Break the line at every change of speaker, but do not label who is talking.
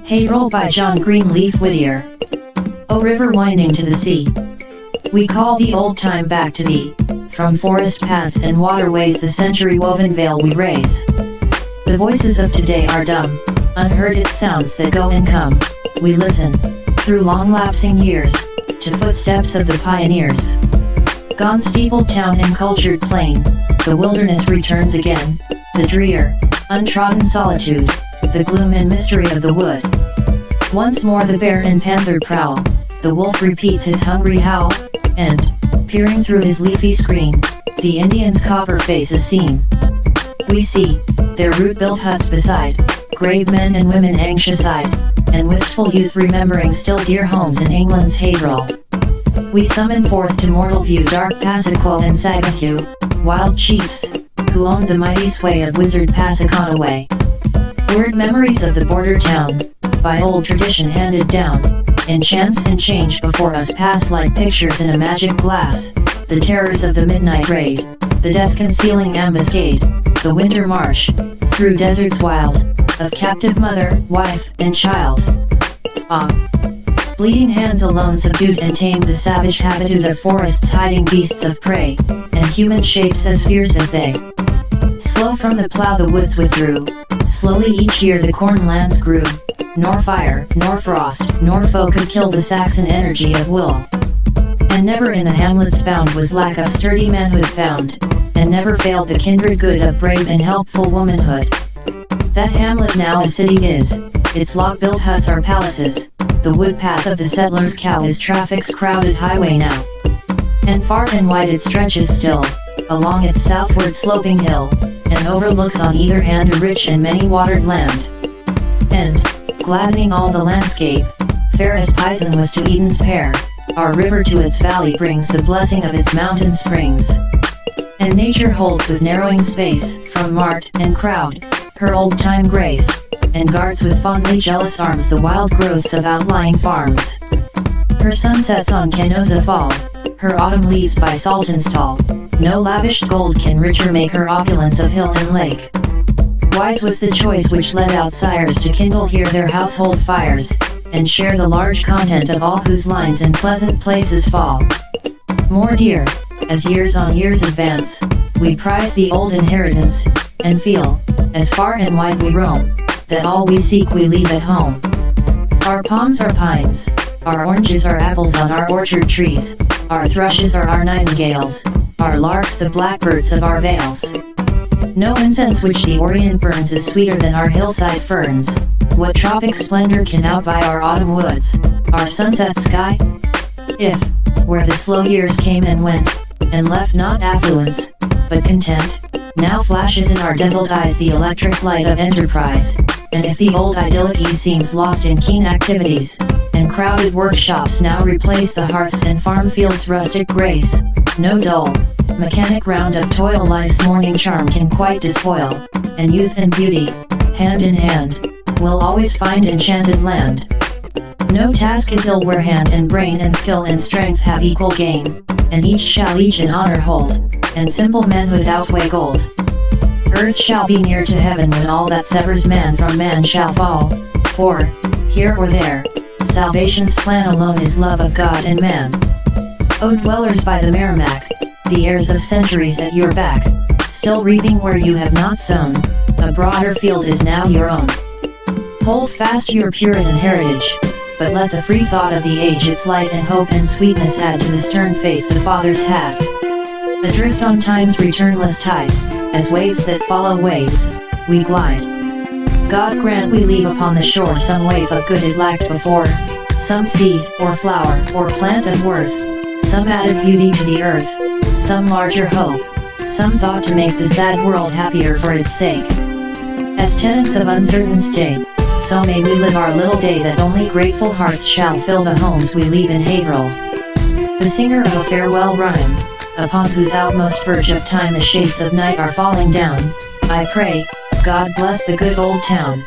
Haverhill by John Greenleaf Whittier. O river winding to the sea, we call the old time back to thee. From forest paths and waterways the century-woven veil we raise. The voices of today are dumb, unheard its sounds that go and come. We listen, through long-lapsing years, to footsteps of the pioneers. Gone steepled town and cultured plain, the wilderness returns again, the drear, untrodden solitude, the gloom and mystery of the wood. Once more the bear and panther prowl, the wolf repeats his hungry howl, and, peering through his leafy screen, the Indian's copper face is seen. We see, their root-built huts beside, grave men and women anxious-eyed, and wistful youth remembering still dear homes in England's Haverhill. We summon forth to mortal view dark Passaquo and Sagahu, wild chiefs, who owned the mighty sway of wizard Passaconaway. Weird memories of the border town, by old tradition handed down, enchants and change before us pass like pictures in a magic glass. The terrors of the midnight raid, the death-concealing ambuscade, the winter march, through deserts wild, of captive mother, wife, and child. Ah! Bleeding hands alone subdued and tamed the savage habitude of forests hiding beasts of prey, and human shapes as fierce as they. Slow from the plough the woods withdrew, slowly each year the cornlands grew, nor fire, nor frost, nor foe could kill the Saxon energy of will. And never in the hamlets bound was lack of sturdy manhood found, and never failed the kindred good of brave and helpful womanhood. That hamlet now a city is, its log-built huts are palaces, the wood path of the settler's cow is traffic's crowded highway now. And far and wide it stretches still, along its southward sloping hill, and overlooks on either hand a rich and many-watered land. And, gladdening all the landscape, fair as Pison was to Eden's pear, our river to its valley brings the blessing of its mountain springs. And nature holds with narrowing space, from mart and crowd, her old-time grace, and guards with fondly jealous arms the wild growths of outlying farms. Her sunsets on Canosa fall, her autumn leaves by Saltonstall, no lavished gold can richer make her opulence of hill and lake. Wise was the choice which led outsiders to kindle here their household fires, and share the large content of all whose lines in pleasant places fall. More dear, as years on years advance, we prize the old inheritance, and feel, as far and wide we roam, that all we seek we leave at home. Our palms are pines, our oranges are apples on our orchard trees, our thrushes are our nightingales, our larks the blackbirds of our vales. No incense which the Orient burns is sweeter than our hillside ferns. What tropic splendor can outvie our autumn woods, our sunset sky? If, where the slow years came and went, and left not affluence, but content, now flashes in our dazzled eyes the electric light of enterprise, and if the old idyllic ease seems lost in keen activities, and crowded workshops now replace the hearths and farm fields' rustic grace, no dull, mechanic round of toil life's morning charm can quite despoil, and youth and beauty, hand in hand, will always find enchanted land. No task is ill where hand and brain and skill and strength have equal gain, and each shall each in honor hold, and simple manhood outweigh gold. Earth shall be near to heaven when all that severs man from man shall fall, for, here or there, salvation's plan alone is love of God and man. O dwellers by the Merrimack, the heirs of centuries at your back, still reaping where you have not sown, a broader field is now your own. Hold fast your Puritan heritage, but let the free thought of the age its light and hope and sweetness add to the stern faith the fathers had. Adrift on time's returnless tide, as waves that follow waves, we glide. God grant we leave upon the shore some waif of good it lacked before, some seed, or flower, or plant of worth, some added beauty to the earth, some larger hope, some thought to make the sad world happier for its sake. As tenants of uncertain stay, so may we live our little day that only grateful hearts shall fill the homes we leave in Haverhill. The singer of a farewell rhyme, upon whose outmost verge of time the shades of night are falling down, I pray, God bless the good old town.